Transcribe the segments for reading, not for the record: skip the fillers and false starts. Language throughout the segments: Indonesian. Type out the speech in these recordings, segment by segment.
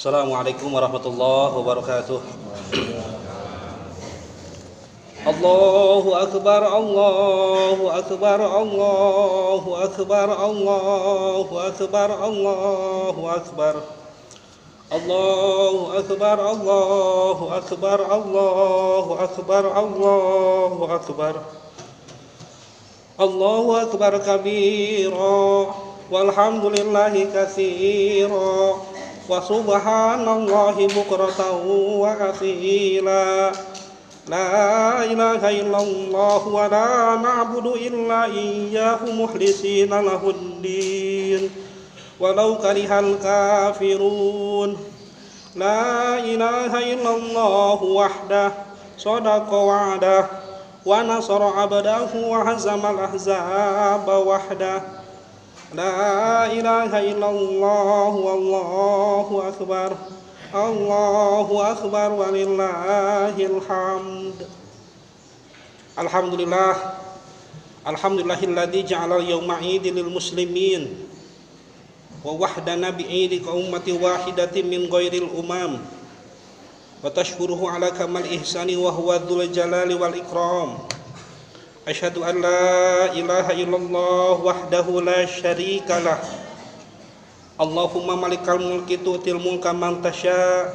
Assalamualaikum warahmatullahi wabarakatuh. Allahu akbar, Allahu akbar, Allahu akbar, Allahu akbar, Allahu akbar. Allahu akbar, Allahu akbar, Allahu akbar, Allahu akbar. Allahu akbar kabira walhamdulillahi katsira wa subhanallahi bukratan wa asila. La ilaha illallah wa la na'budu illa iyyahu mukhlisina lahuddin walau karihal kafirun. La ilaha illallah wahdah sadaqa wa'dah wa nasara 'abdahu wa hazamal ahzaba wahdah. La ilaha illallah wallahu akbar. Allahu akbar walillahil hamd. Alhamdulillah. Alhamdulillahilladzi ja'ala yawma 'idin lil muslimin wa wahdana bi'idi ka ummati wahidatin min ghairil umam. Wa tashkuruhu ala kamal ihsani wa huwa dzul jalali wal ikram. Asyhadu an la ilaha illallah wahdahu la syarika lah. Allahumma malikal mulki tu'til mulka man tasya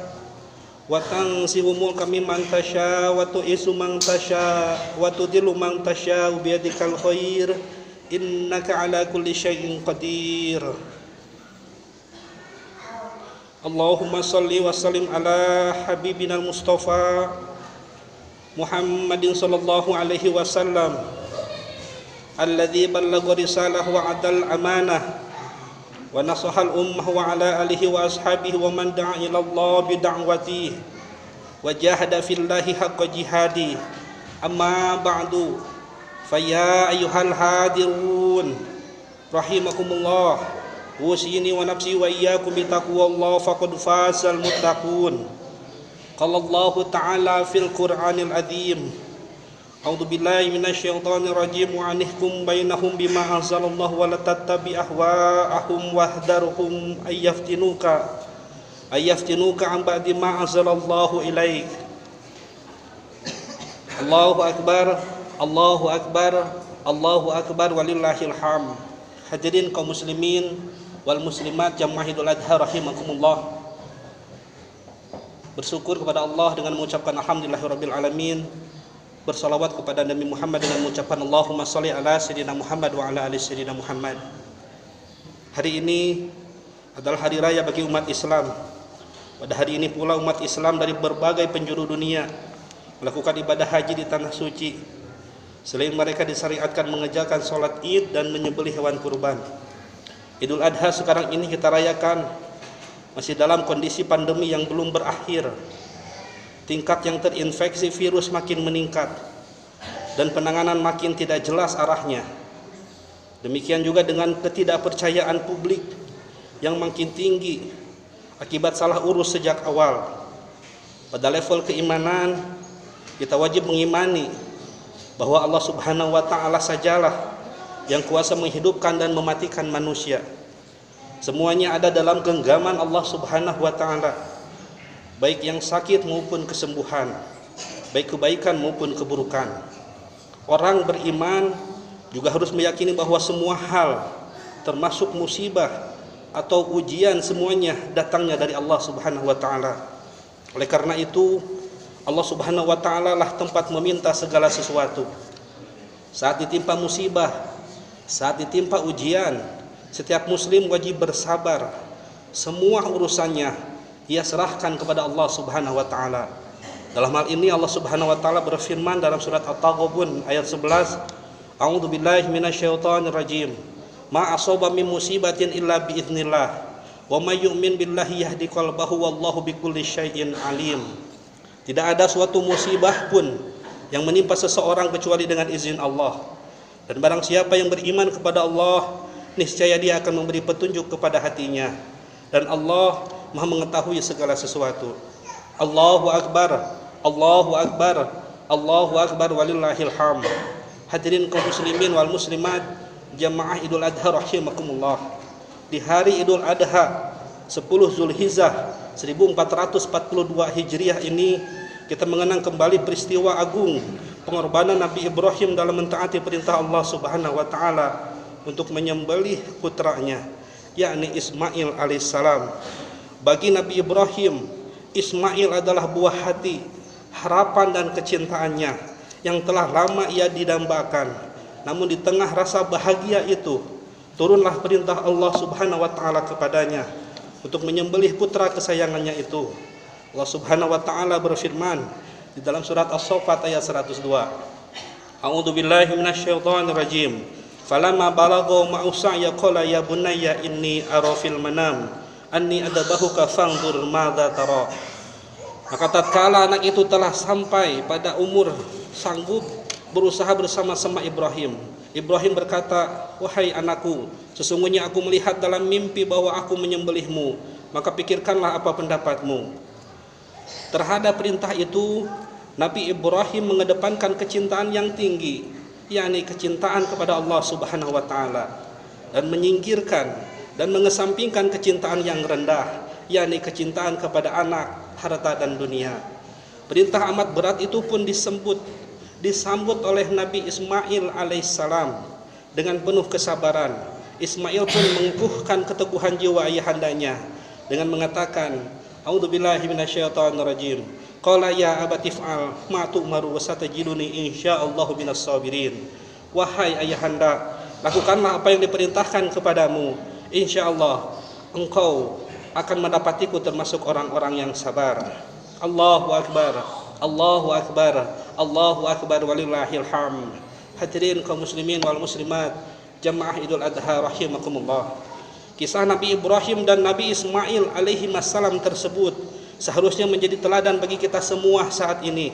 wa tanzi'u mulka mimman tasya wa tu'izzu man tasya wa tudhillu man tasya bi yadikal khair innaka ala kulli syai'in qadir. Allahumma shalli wa sallim ala habibina Mustafa Muhammadin sallallahu alaihi wasallam alladzi ballagha risalah wa adal amanah wa nasahal ummah wa ala alihi wa ashabihi wa man da'a ila Allah bi da'watihi wa jahada fillahi haqqa jihadi. Amma ba'du, faya ayyuhal hadirun rahimakumullah, usini wa nafsi wa iyyakum bi taqwallah faqad fazal muttaqun. Qala Allah ta'ala fil Qur'anil azim, a'udzu billahi minasyaitonir rajim wa anihkum bainahum bima anzalallahu wa la tattabi ahwa'ahum wahdharhum ayyaftinuka an ba'di ma anzalallahu ilaik. Allahu akbar, Allahu akbar, Allahu akbar walillahil hamd. Hadirin kaum muslimin wal muslimat jamaah Idul Adha rahimakumullah. Bersyukur kepada Allah dengan mengucapkan alhamdulillahirabbil alamin. Bersalawat kepada Nabi Muhammad dengan mengucapkan Allahumma shalli ala sayyidina Muhammad wa ala ali sayyidina Muhammad. Hari ini adalah hari raya bagi umat Islam. Pada hari ini pula umat Islam dari berbagai penjuru dunia melakukan ibadah haji di tanah suci. Selain mereka disyariatkan mengerjakan sholat Id dan menyembelih hewan kurban. Idul Adha sekarang ini kita rayakan masih dalam kondisi pandemi yang belum berakhir. Tingkat yang terinfeksi virus makin meningkat dan penanganan makin tidak jelas arahnya. Demikian juga dengan ketidakpercayaan publik yang makin tinggi akibat salah urus sejak awal. Pada level keimanan, kita wajib mengimani bahwa Allah Subhanahu wa ta'ala sajalah yang kuasa menghidupkan dan mematikan manusia. Semuanya ada dalam genggaman Allah Subhanahu wa ta'ala, baik yang sakit maupun kesembuhan, baik kebaikan maupun keburukan. Orang beriman juga harus meyakini bahwa semua hal, termasuk musibah atau ujian, semuanya datangnya dari Allah Subhanahu wa ta'ala. Oleh karena itu, Allah Subhanahu wa ta'ala lah tempat meminta segala sesuatu. Saat ditimpa musibah, saat ditimpa ujian, setiap muslim wajib bersabar. Semua urusannya ia serahkan kepada Allah Subhanahu wa ta'ala. Dalam hal ini Allah Subhanahu wa ta'ala berfirman dalam surat At-Taghabun ayat 11, a'udzu billahi minasyaitonir rajim, ma asaba min musibatin illa biiznillah wa may yu'min billahi yahdi qalbahu wallahu bikulli syai'in alim. Tidak ada suatu musibah pun yang menimpa seseorang kecuali dengan izin Allah. Dan barang siapa yang beriman kepada Allah, niscaya dia akan memberi petunjuk kepada hatinya, dan Allah Maha mengetahui segala sesuatu. Allahu akbar, Allahu akbar, Allahu akbar walillahil hamd. Hadirin kaum muslimin wal muslimat jamaah Idul Adha rahimakumullah. Di hari Idul Adha 10 Zulhijjah 1442 Hijriah ini kita mengenang kembali peristiwa agung pengorbanan Nabi Ibrahim dalam mentaati perintah Allah Subhanahu wa taala untuk menyembelih putranya, yakni Ismail alaihissalam. Bagi Nabi Ibrahim, Ismail adalah buah hati, harapan dan kecintaannya yang telah lama ia didambakan. Namun di tengah rasa bahagia itu, turunlah perintah Allah Subhanahu wa taala kepadanya untuk menyembelih putra kesayangannya itu. Allah Subhanahu wa taala berfirman di dalam surat As-Saffat ayat 102. A'udzu billahi minasyaitonir rajim. Falamma balagha ma'usaya qala ya bunayya inni ara fil manam anni adabahuka fanzur madza tara. Maka tatkala anak itu telah sampai pada umur sanggup berusaha bersama-sama Ibrahim, Ibrahim berkata, "Wahai anakku, sesungguhnya aku melihat dalam mimpi bahwa aku menyembelihmu, maka pikirkanlah apa pendapatmu." Terhadap perintah itu, Nabi Ibrahim mengedepankan kecintaan yang tinggi, yakni kecintaan kepada Allah Subhanahu wa taala, dan menyingkirkan dan mengesampingkan kecintaan yang rendah, yakni kecintaan kepada anak, harta dan dunia. Perintah amat berat itu pun disambut oleh Nabi Ismail alaihissalam dengan penuh kesabaran. Ismail pun mengukuhkan keteguhan jiwa ayahandanya dengan mengatakan, A'udzubillahi minasyaitonir rajim. Qala ya abati fa'al ma tu'maru wa satajiduni insyaallahu minas sabirin. Wahai ayahanda, lakukanlah apa yang diperintahkan kepadamu. Insyaallah engkau akan mendapatiku termasuk orang-orang yang sabar. Allahu akbar. Allahu akbar. Allahu akbar walillahil hamd. Hadirin kaum muslimin wal muslimat, jamaah Idul Adha rahimakumullah. Kisah Nabi Ibrahim dan Nabi Ismail alaihi wassalam tersebut seharusnya menjadi teladan bagi kita semua saat ini.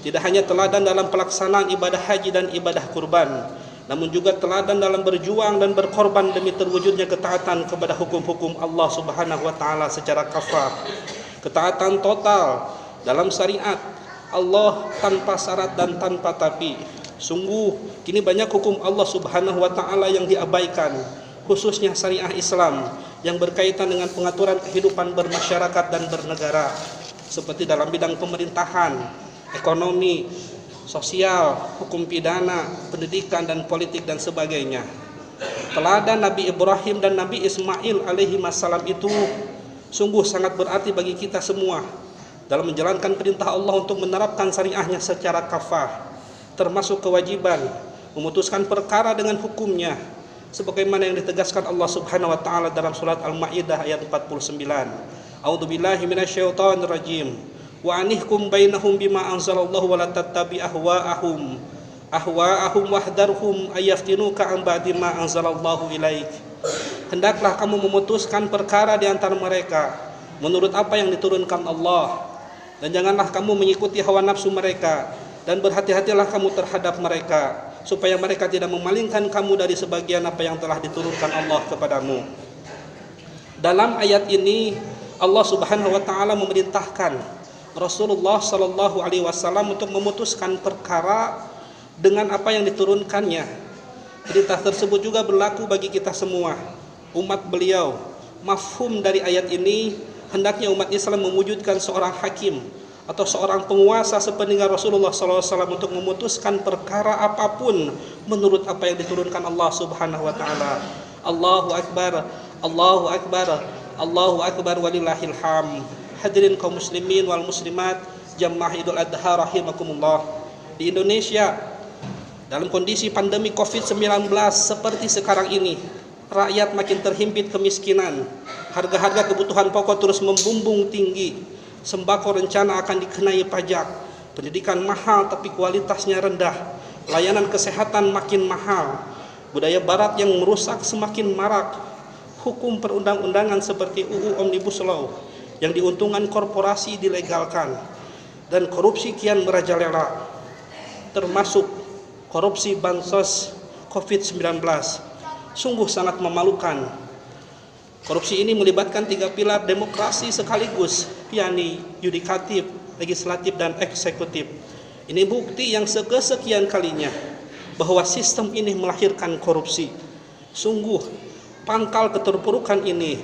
Tidak hanya teladan dalam pelaksanaan ibadah haji dan ibadah kurban, namun juga teladan dalam berjuang dan berkorban demi terwujudnya ketaatan kepada hukum-hukum Allah Subhanahu wa taala secara kafah. Ketaatan total dalam syariat Allah tanpa syarat dan tanpa tapi. Sungguh kini banyak hukum Allah Subhanahu wa taala yang diabaikan, khususnya syariah Islam yang berkaitan dengan pengaturan kehidupan bermasyarakat dan bernegara, seperti dalam bidang pemerintahan, ekonomi, sosial, hukum pidana, pendidikan dan politik dan sebagainya. Teladan Nabi Ibrahim dan Nabi Ismail alaihi wassalam itu sungguh sangat berarti bagi kita semua dalam menjalankan perintah Allah untuk menerapkan syariahnya secara kafah, termasuk kewajiban memutuskan perkara dengan hukumnya, sebagaimana yang ditegaskan Allah Subhanahu wa taala dalam surat Al-Maidah ayat 49. A'udzubillahi minasyaitonir rajim. Wa anihkum bainahum bima anzalallahu wa la tattabi ahwa'ahum wahdarhum ayaftinuka an ba'di ma anzalallahu ilaik. Hendaklah kamu memutuskan perkara di antara mereka menurut apa yang diturunkan Allah, dan janganlah kamu mengikuti hawa nafsu mereka, dan berhati-hatilah kamu terhadap mereka supaya mereka tidak memalingkan kamu dari sebagian apa yang telah diturunkan Allah kepadamu. Dalam ayat ini Allah Subhanahu wa taala memerintahkan Rasulullah sallallahu alaihi wasallam untuk memutuskan perkara dengan apa yang diturunkannya. Perintah tersebut juga berlaku bagi kita semua, umat beliau. Mafhum dari ayat ini, hendaknya umat Islam mewujudkan seorang hakim atau seorang penguasa sepeninggal Rasulullah SAW untuk memutuskan perkara apapun menurut apa yang diturunkan Allah Subhanahu wa taala. Allahu akbar, Allahu akbar, Allahu akbar walillahil hamd. Hadirin kaum muslimin wal muslimat, jamaah Idul Adha rahimakumullah. Di Indonesia dalam kondisi pandemi Covid-19 seperti sekarang ini, rakyat makin terhimpit kemiskinan. Harga-harga kebutuhan pokok terus membumbung tinggi. Sembako rencana akan dikenai pajak, pendidikan mahal tapi kualitasnya rendah, layanan kesehatan makin mahal, budaya barat yang merusak semakin marak, hukum perundang-undangan seperti UU Omnibus Law yang diuntungkan korporasi dilegalkan, dan korupsi kian merajalela, termasuk korupsi bansos COVID-19. Sungguh sangat memalukan. Korupsi ini melibatkan 3 pilar demokrasi sekaligus, yakni yudikatif, legislatif, dan eksekutif. Ini bukti yang kesekian kalinya bahwa sistem ini melahirkan korupsi. Sungguh pangkal keterpurukan ini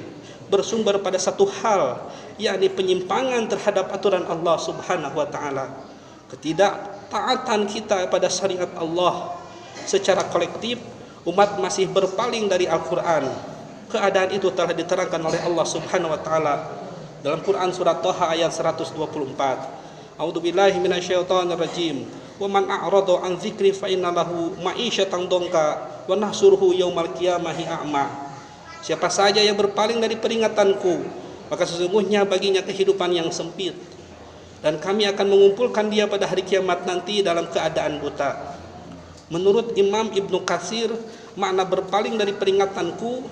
bersumber pada satu hal, yakni penyimpangan terhadap aturan Allah Subhanahu wa taala. Ketidaktaatan kita pada syariat Allah secara kolektif, umat masih berpaling dari Al-Qur'an. Keadaan itu telah diterangkan oleh Allah Subhanahu wa taala dalam Quran surat Thaha ayat 124. A'udzubillahi minasyaitonir rajim. Wa man a'rada an dzikri fa inna lahu ma'isyatan dongka wa nahsuruhu yaumal qiyamati a'ma. Siapa saja yang berpaling dari peringatanku, maka sesungguhnya baginya kehidupan yang sempit, dan kami akan mengumpulkan dia pada hari kiamat nanti dalam keadaan buta. Menurut Imam Ibnu Katsir, makna berpaling dari peringatanku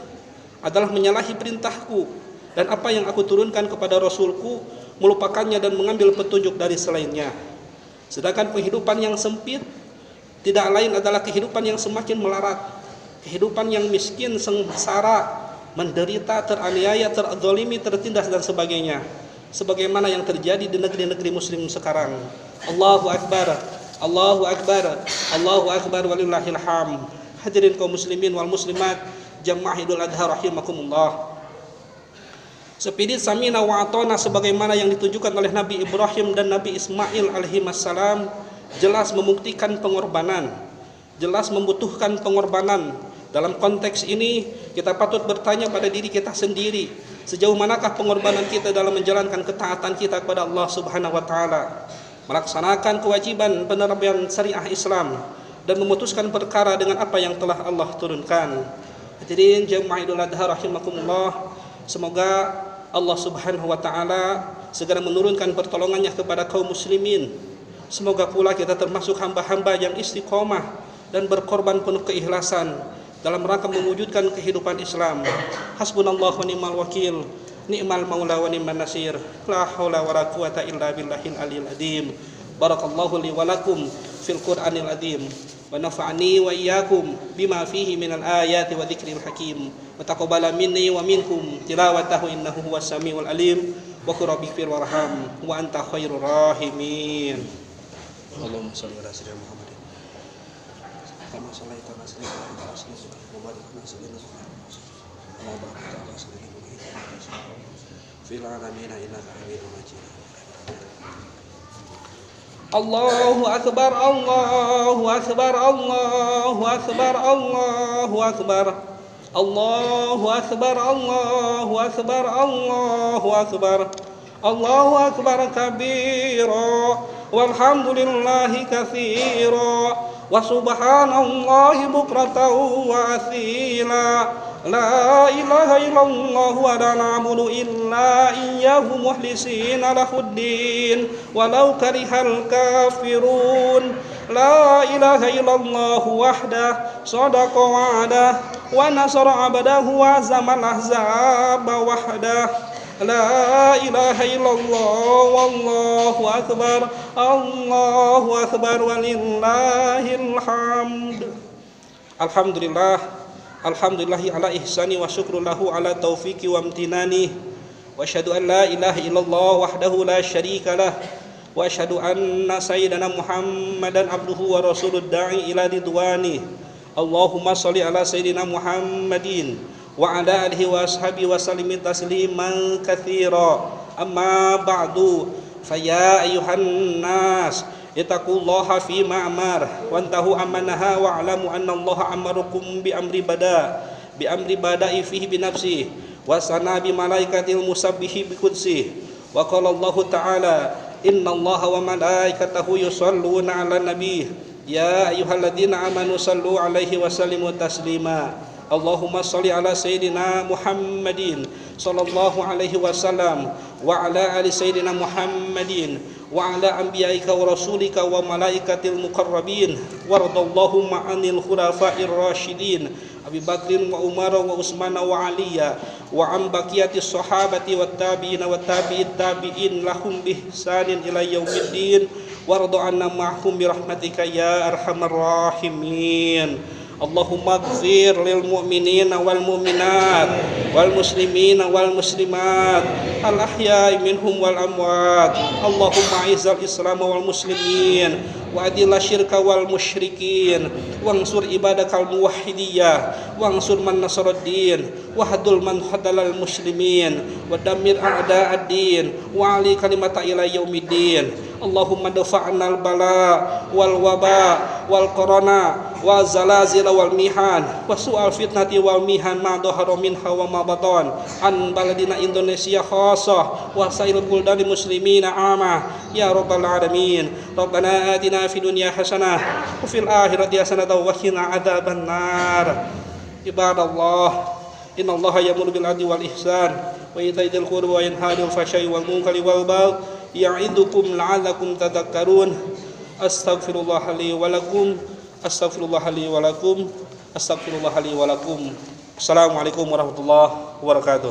adalah menyalahi perintahku dan apa yang aku turunkan kepada Rasulku, melupakannya dan mengambil petunjuk dari selainnya. Sedangkan kehidupan yang sempit tidak lain adalah kehidupan yang semakin melarat, kehidupan yang miskin, sengsara, menderita, teraniaya, terzalimi, tertindas dan sebagainya, sebagaimana yang terjadi di negeri-negeri muslim sekarang. Allahu Akbar, Allahu Akbar, Allahu Akbar, walillahil hamd. Hadirin kaum muslimin wal muslimat, jamaah Idul Adha rahimakumullah. Sepirit samina wa atona sebagaimana yang ditunjukkan oleh Nabi Ibrahim dan Nabi Ismail alaihissalam jelas membuktikan pengorbanan, jelas membutuhkan pengorbanan. Dalam konteks ini kita patut bertanya pada diri kita sendiri, sejauh manakah pengorbanan kita dalam menjalankan ketaatan kita kepada Allah Subhanahu wa taala, melaksanakan kewajiban penerapan syariah Islam dan memutuskan perkara dengan apa yang telah Allah turunkan. Hadirin jamaah Idul Adha rahimakumullah, semoga Allah Subhanahu wa taala segera menurunkan pertolongannya kepada kaum muslimin. Semoga pula kita termasuk hamba-hamba yang istiqomah dan berkorban penuh keikhlasan dalam rangka mewujudkan kehidupan Islam. Hasbunallahu wa ni'mal wakil, ni'mal maula wa ni'man nasir. La haula wa la quwata illa billahil aliyil azim. Barakallahu li wa lakum fil Qur'anil azim. Wa nafa'ani wa iyyakum bima fihi minal ayati wa dzikril hakim. Wa taqabbala minni wa minkum tilawatahu innahu huwas samiul alim. Wa qur rabbighfir warham wa anta khairur rahimin. Allahumma shalli ala sayyidina Muhammadin. Kama shallaita ala sayyidina Muhammadin wa barik ala sayyidina Muhammadin. Wa barik ala sayyidina Muhammadin fil alamin innaka Hamidum Majid. Allahu Akbar, Allahu Akbar, Allahu Akbar, Allahu Akbar, Allahu Akbar, Allahu Akbar, Allahu Akbar, Allahu Akbar kabira, walhamdulillahi katsira, wa subhanallahi bukratan wa asila. La ilaha illallah wa la na'budu illa iyyahu mukhlisina lahuddin walau karihal kafirun. La ilaha illallah wahdah sadaqa wa'dah wa nasara 'abdahu wa zamal ahzaba wahdah. La ilaha illallah wallahu akbar, Allahu akbar walillahil hamd. Alhamdulillah, alhamdulillahi ala ihsani wa syukrullahu ala taufiqi wa amtinani. Wa asyhadu an la ilaha illallah wahdahu la syarikalah. Wa asyhadu anna sayyidana Muhammadan abduhu wa rasulud da'i ila ridwani. Allahumma shalli ala sayyidina Muhammadin wa ala alihi wa ashabihi wa sallim tasliman katsira. Amma ba'du, faya ayuhan nas ittaqullaha fi ma'mar wantahu amanaha wa alamu anna allaha amarukum bi amri bada'i fihi bi nafsi wa sana bi malaikatil musabbihi bi qudsi. Wa qala Allahu ta'ala innallaha wa malaikatahu yusholluna 'alan nabi ya ayyuhalladzina amanu sallu 'alaihi wa sallimu taslima. Allahumma shalli ala sayyidina Muhammadin sallallahu alaihi wasallam wa ala ali sayyidina Muhammadin wa ala anbiya'ika wa rasulika wa malaikatil muqarrabin waradallahu ma'anil khulafa'ir rasyidin Abi Bakrin wa Umar wa Utsman wa Aliya wa an baqiyatis sahabati wat tabi'in wa tabi'it tabi'in lahum bi ihsanin ila yaumiddin warda anna ma'hum bi rahmatika ya arhamar rahimin. Allahumma ighfir lil mu'minina wal mu'minat wal muslimina wal muslimat al ahya'i minhum wal amwat. Allahumma izzal islam wal muslimin وأذل الشرك والمشركين وانصر عبادك الموحدين وانصر من نصر الدين وهدل من خذل المسلمين ودمر أعداء الدين وعلي كلمة إلى يوم الدين اللهم دفعنا البلاء والوباء والقرنا والزلازل والمحن وسوء الفتنة والمحن ما ظهر منها وما بطن عن بلدنا إندونيسيا خاصة وسائر البلدان المسلمين عامة يا رب العالمين ربنا آتنا في الدنيا حسنة وفي الآخرة حسنة وقنا عذاب النار عباد الله إن الله يأمر بالعدل والإحسان وإيتاء ذي القربى وينهى عن الفحشاء والمنكر والبغي يعظكم لعلكم تذكرون أستغفر الله لي ولكم أستغفر الله لي ولكم أستغفر الله لي ولكم. Assalamualaikum warahmatullahi wabarakatuh.